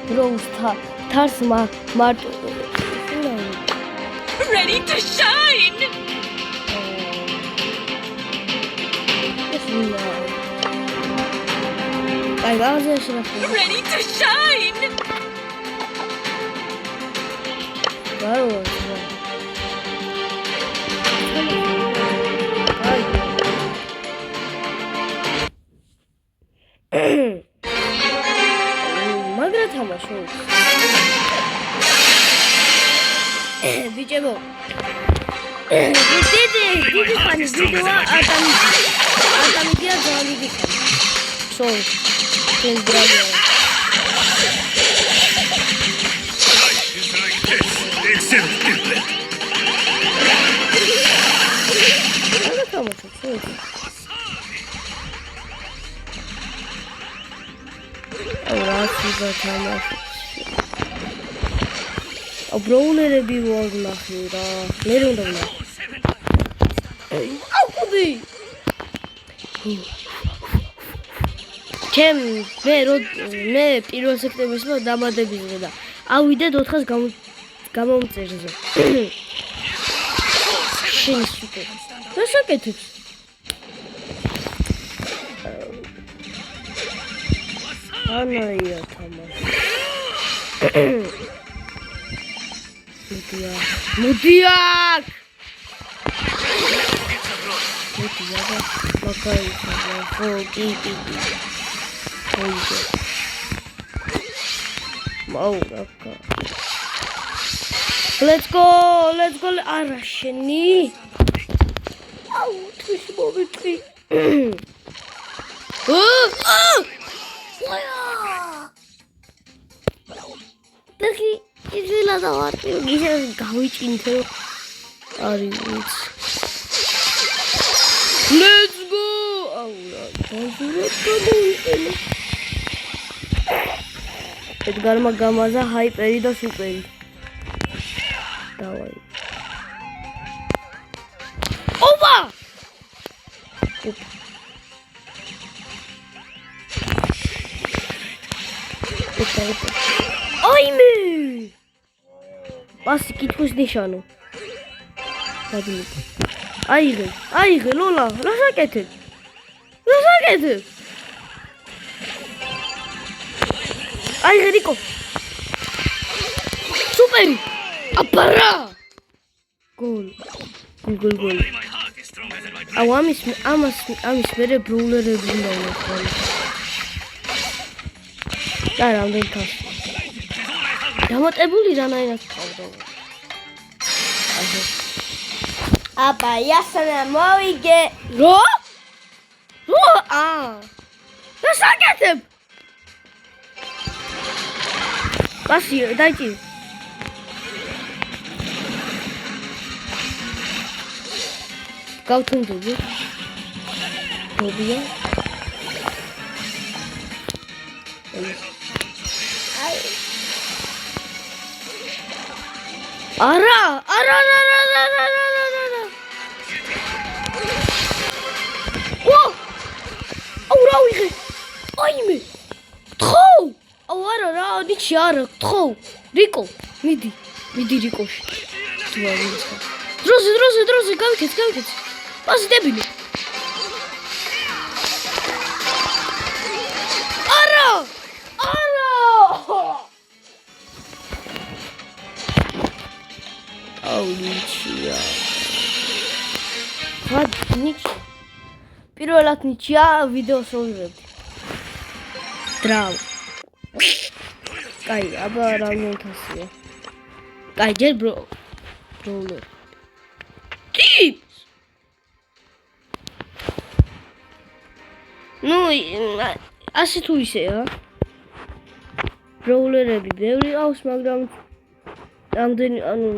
Bros თარს მარტო Ready to shine! აი გაზეში რა Ready to shine! გარო მაგრა თამაშო ბიჭებო დიდი ხანი ვიდეოა ადამიდია ძალიან სო თენ ბრალია ბროულერები ვარ ნახე რა მე რომ აუდი მე 1 სექტემბერს დამადებიზე და ავიდეთ 400 გამომწერზე შენ სუპერ რა საკეთებს ანაია თამაში მუდიაკ Let's go არა შენი აუ თვის მოვიტყვი დაკი იძილა და ვარტი ისე გავიჭინთე არის Let's go აუ რა დაჟურებდა ედგარმა გამაზა ჰაიპერი და სუპერი დავაი ოპა ოიმე პასი კითხვის ნიშანო აიღე ლოლა რა საკეთებ აიღე რიკო სუპერი აპარა გოლ აუ ამის მერე ბროულერები უნდა ვიყო და რამდენი თავს დამატებული რანაირად ყავდა აბა იასანა მოვიგე რო რა საკეთებ პასი დაიჭი გავთუნდები მოვია არა აუ რა ვიღე აიმე თხო აუ არა რა ნიჩი არა თხო რიკო მიდი რიკოში დროზე გავიქეც პასი დებინე არა აუ ნიჩია ნიჩი პირველად ნიჩია ვიდეოს ვიღებდი დრაუ კაი აბა რამდენი თასია კაი ჯერ ბროულერ ტიპს ნუ ასე თუ ისეა ბროულერები ბევრი ყავს მაგრამ რამდენი ანუ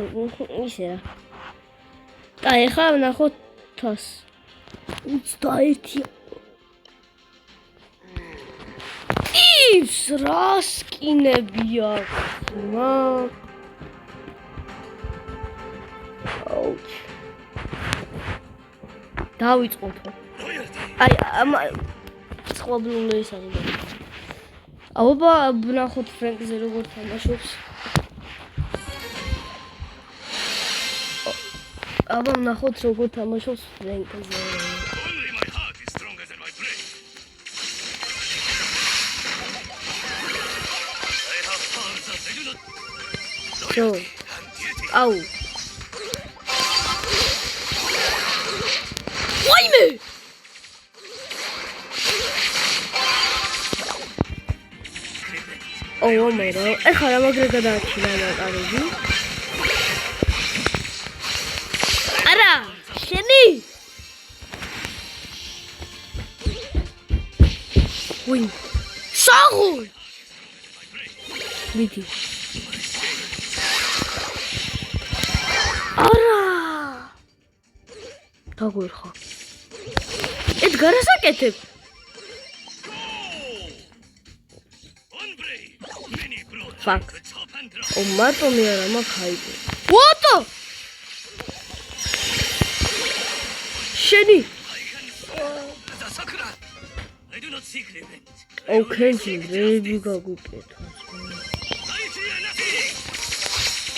ისეა კაი ახლა ვნახოთ თას 21 ტიპს რა სკინები აქვს დავიწყოთ. აი ამ სხვა ბროულერის არის. აბა ნახოთ ფრენკზე როგორ თამაშობს. აბა ნახოთ როგორ თამაშობს ფრენკზე. Only my heart is stronger than my brain. I have powers that I do not. So, And duty. აუ. ვაიმე! მერე, ეხლა რა მაგრა გადააჩინა ნაკარები? არა, შენი! ვინ? საღოლ! მიდი. არა! დაგვერხა. ედგარას აკეთებ. One brain, many brothers. Fuck. The top and drop. ო მარტო მე არა მაგაიგო. ვოტო! შენი! The Sakura. I do not seek revenge. ოკეი, რები გაგვიკეთო. I fear nothing.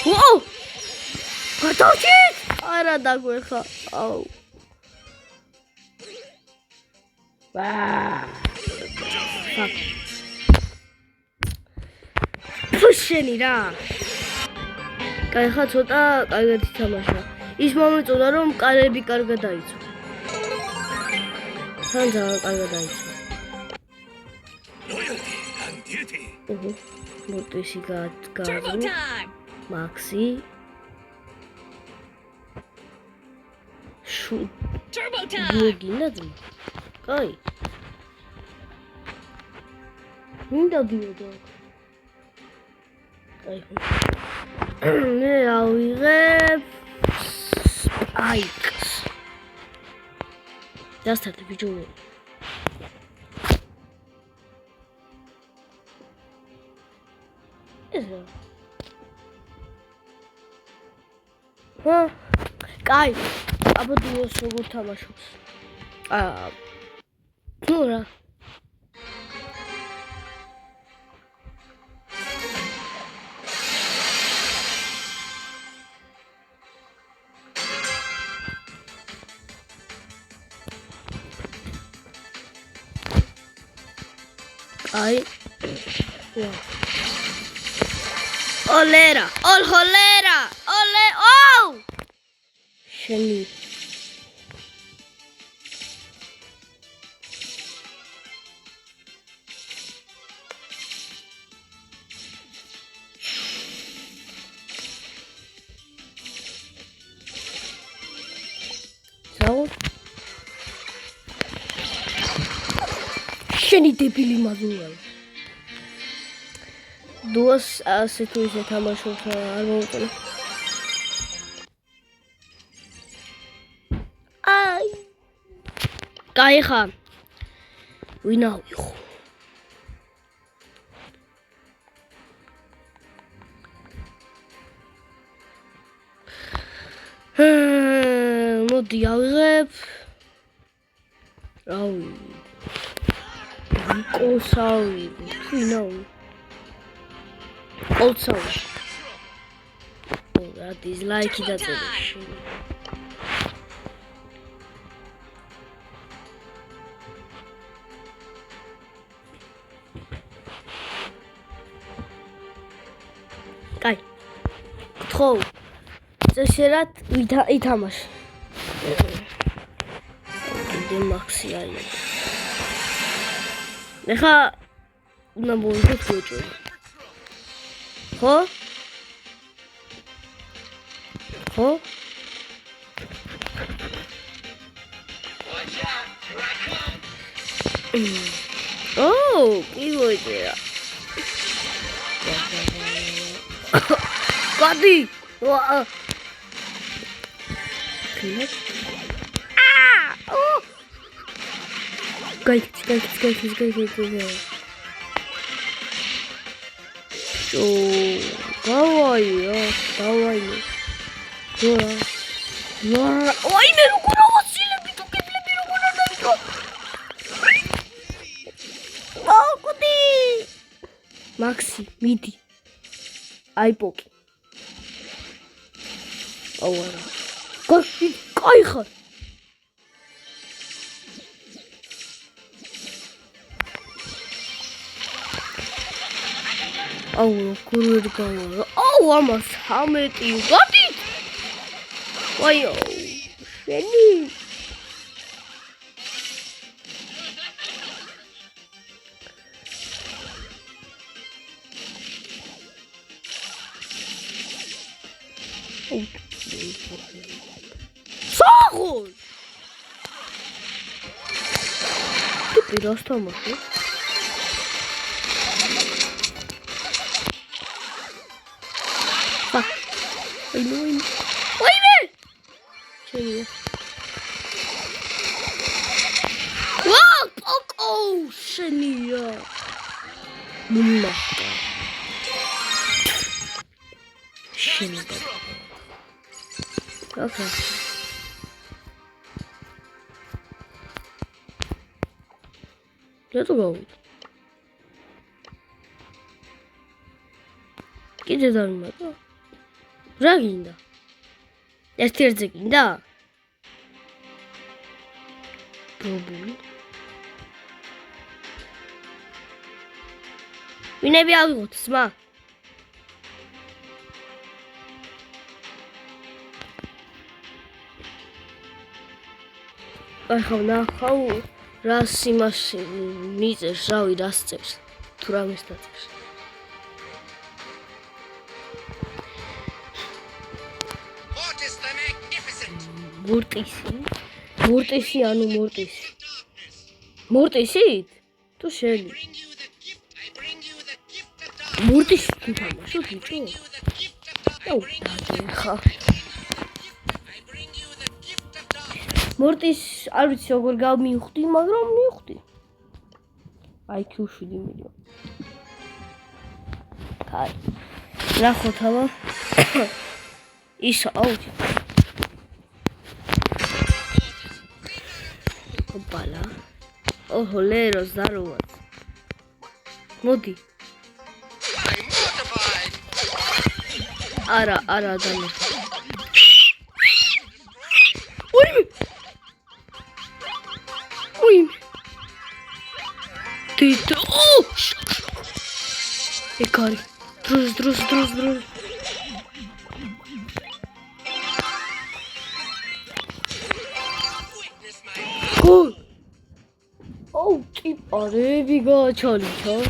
ვაუ! გადავჭით! არა დაგვერხა. აუ. Fuck. შენი რა. კაი ხა ცოტა კარგად ითამაშა. ის მომეწონა რომ კარები კარგად დაიცვა. თან ძალიან კარგად დაიცვა. Loyalty and duty. მოტისი Turbo გააძლო. time! მაქსი. შუ Turbo time! გინდა. კაი. მინდა დიოდო. კაი. მე ავიღებ სპაიკს. დასტარტე ბიჭო. ესა. კაი. აბა დიოს როგორ თამაშობს. ნუ რა. Ay. Olera, ol holera, ole, oh! Sheni. So. შენი დებილი მაგულა. დუოს ასე თუ ისე თამაშობს არ მოუწონა. აი. კაი ხა. ვინ ავიღო? მოდი ავიღებ. რავი. კოსავი, ვინო? კოსავი. რა დიზლაიკი დაწერე. კაი. ხო. წესერად ითამაშ. დემაქსი არის. ეხა უნდა მოვიდეთ ბოჭო. ხო? ხო? კი მოიწერა. გადი. გაიქცი. დავაი. ვაიმე როგორ ავაცილები თუ კედლები როგორ არ დაიწყო. კუდი. მაქსი, მიდი. აი პოკი. აუ არა. კაი ხარ. აუ როგორ ვერ გავა. აუ ამას 13 გადით. ვაიო. შენი საღოლ თუ პირას თამაში ვაიმე ჩემია ვაუ პოკო შენია მუმახტა შენია Okay. Let's go. კიდე დამიმატო. რა გინდა? ერთ-ერთზე გინდა? პრობლემა. ვინები ავიღოთ, სმა? ახლა ნახავ რას იმას მიწევს, რავი, რას წერს, თუ რამეს დაწერს. მორტისი ანუ მორტისი. მორტისით? თუ შენი. მორტისი თუ თამაშობ ბიჭო? აუ, დაგეხა. მორტის არ ვიცი როგორ გამივხვდი, მაგრამ მივხვდი. IQ 7 მილიონი. კაი. ნახოთ აბა. ის აუჩი. ოპალა. ოჰო, ლერო ზაროვა. მოდი. არა დანა. Ты о! Экари. Друз. Гол. Оу, типа, ребига чалича.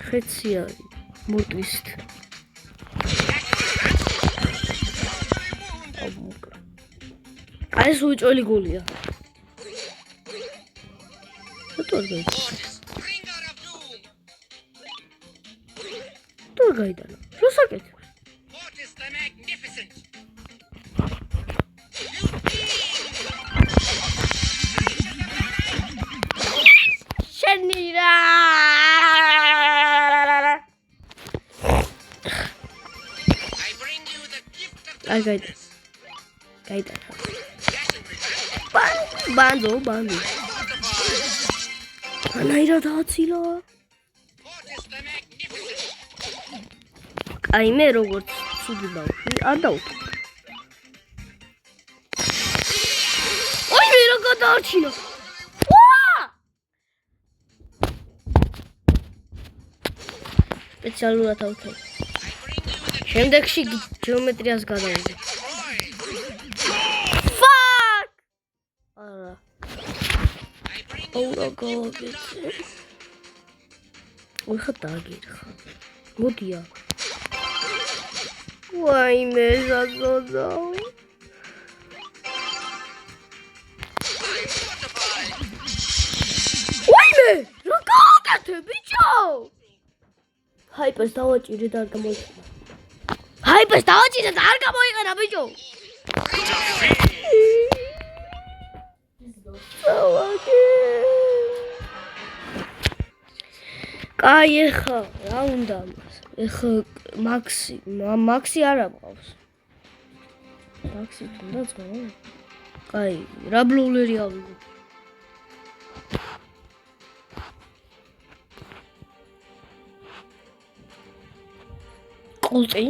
ხეცი არის მოტვისთ. ეს უჭოლი გოლია. Tur gaidana. શું શકે? What is the magnificent? Shenira. I bring you the gift of darkness. Gaidana. Banzo. Naira datsila. Ai me როგორც ცუდი ბავშვი არ დავუთ. ой მე რა გადაარჩინა. სპეციალურად ავთო. შემდეგში ჯეომეტრიას გადავიდე. Fuck! არა. აუ გოგეცე. ой ხა დაგირხა. მოდია. ვაიმე ზაზოდა. ვაიმე რა გააკეთე ბიჭო? ჰაიპერს დავაჭირე და არ გამოიყენა. ჰაიპერს დავაჭირე და არ გამოიყენა ბიჭო. კაი ეხა რა უნდა მას? ეხა მაქსი არ ამყავს. მაქსი თუნდაც გავა. კაი, რა ბლოულერი ავიღო? ყულწი.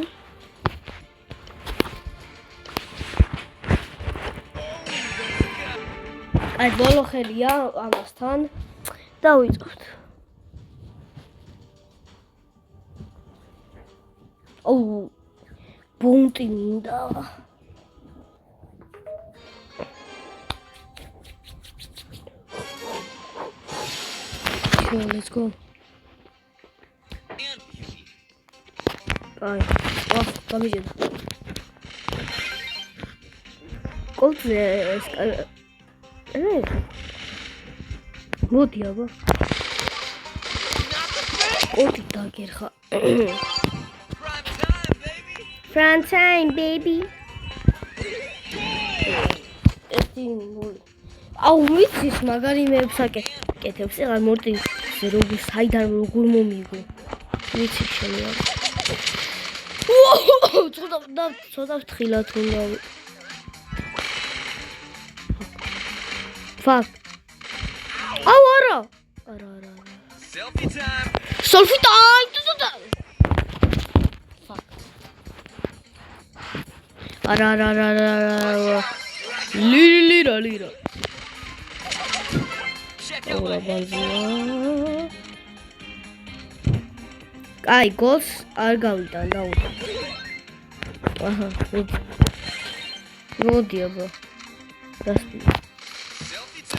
აი ბოლო ხელია ამასთან. დავიწყოთ. ოუ ბუნტი მინდა. Let's go. Ay, გამიჯდა. კოლზე მოდი აბა. კოლი დაგერხა. Prime time, baby. აუ ვიცის მაგარი მეფსაკე. კეთებს რა მორტი ზეროგი საიდან როგორ მომიგო. ვიცი შემია. ცოტა თხილად უნდა. Fuck. აუ არა. არა. Selfie time. Selfie time. Fuck. არა. Lira. აი გოლს არ გავიტან დაუდა. აჰა, მოდი აბა.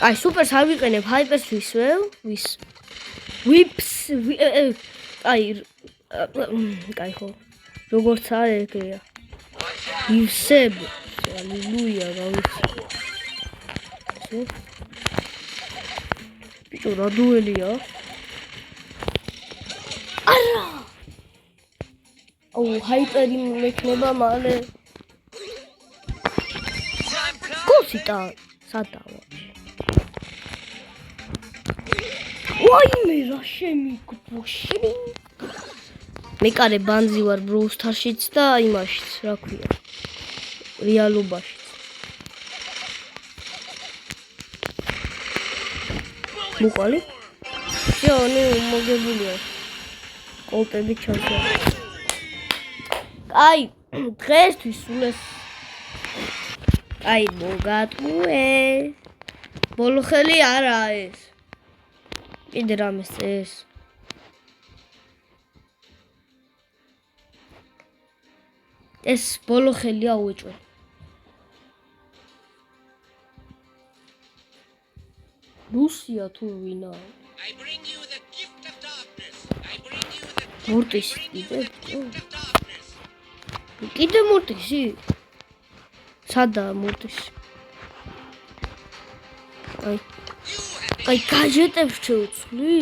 აი სუპერს არ ვიყენებ, ჰაიპერს ვისვევ, ვიპს აი ხო. როგორც არის ეგრეა. ვისებ. ალილუია, გავიცი. Bicho რა დუელია? არა! აუ ჰაიპერი მექნება მალე. კოსიტა სადავა. ვაიმე რა შემიგბოში. მეკარე ბანზი ვარ Brawl Stars-შიც და იმაშიც, რა ქვია. რეალობაშიც. მუყალი? всё, ну, მოგებულია. კოლტები ჩანს. აი, დღესთვის სულეს. აი, მოგატყუე. ბოლო ხელი არა ეს. კიდე რამეს ეს. ეს ბოლო ხელია უეჭვე. Russia თუ ვინა? I bring you the gift of darkness. მორტისი კიდე მორტისი? სადაა მორტისი? აი გაჟეტებს შევცვლი?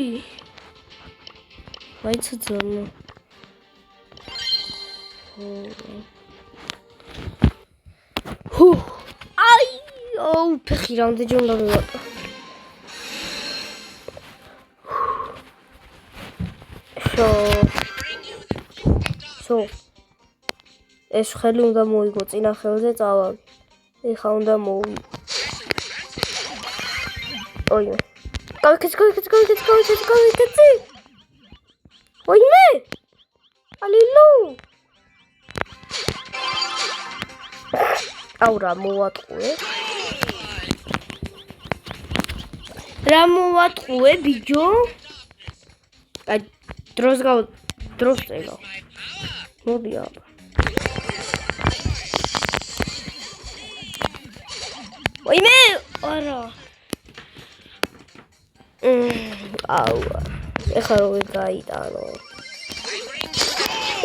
მაინც ძამა. აი, ოუ, ფეხი რამდენი უნდა მივატო. So, ეს ხელი უნდა მოიგო წინა ხელზე წავალი. ეხა უნდა მოვი. ოიმე. გავიქეცი. ოიმე. ალილუ. აუ რა მოვატყუე. რა მოვატყუე ბიჯო? აი დროს წეგო. მოდი აბა. ოიმე, არა. აუ. ეხლა როგორ გაიტანო.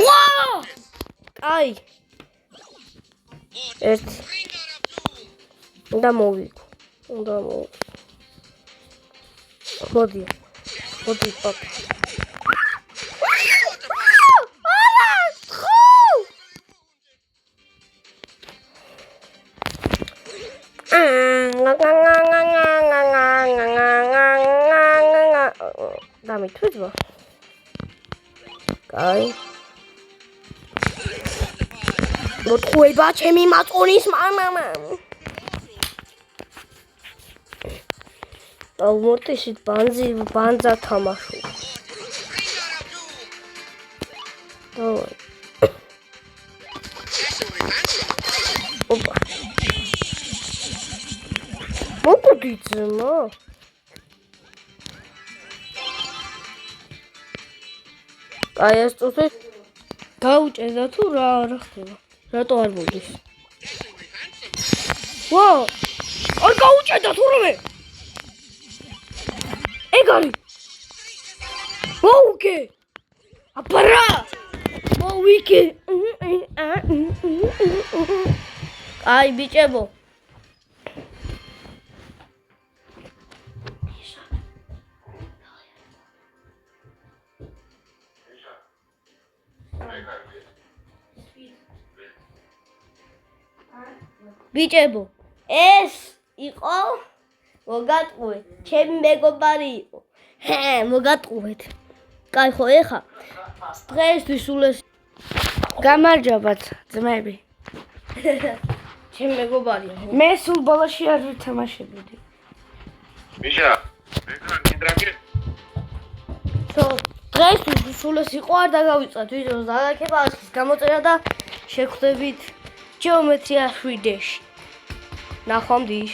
ვაუ! აი. ერთი. უნდა მოვიგო. მოდი პაპა. დამითვიძვა. კაი. მოტყუება ჩემი მაწონის მამა. აუ მორტისით ბანძა თამაშო. დავაი. მოდი ძმო. აი ეს წუთი გაუჭედა თუ რა ხდება? რატო არ მოდის? ვაუ! არ გაუჭედა თურმე. ეგ არის. მოუგე. აბარა! მოვიგე. აი ბიჭებო. ბიჭებო, ეს იყო მოგატყუეთ, ჩემი მეგობარი იყო. მოგატყუეთ. კაი ხო ეხა დღეისთვის სულ ეს გამარჯობათ ძმები. ჩემი მეგობარია. მე სულ ბოლოში არ ვითამაშებოდი. მიშა, ეხლა გინდრაგე? ხო, დღეისთვის სულ ეს იყო არ დაგავიწყეთ ვიდეოს დაგაკება ასის გამოწერა და შეგხვდებით ჯეომეტრია 3D-ში. ნახვამდის.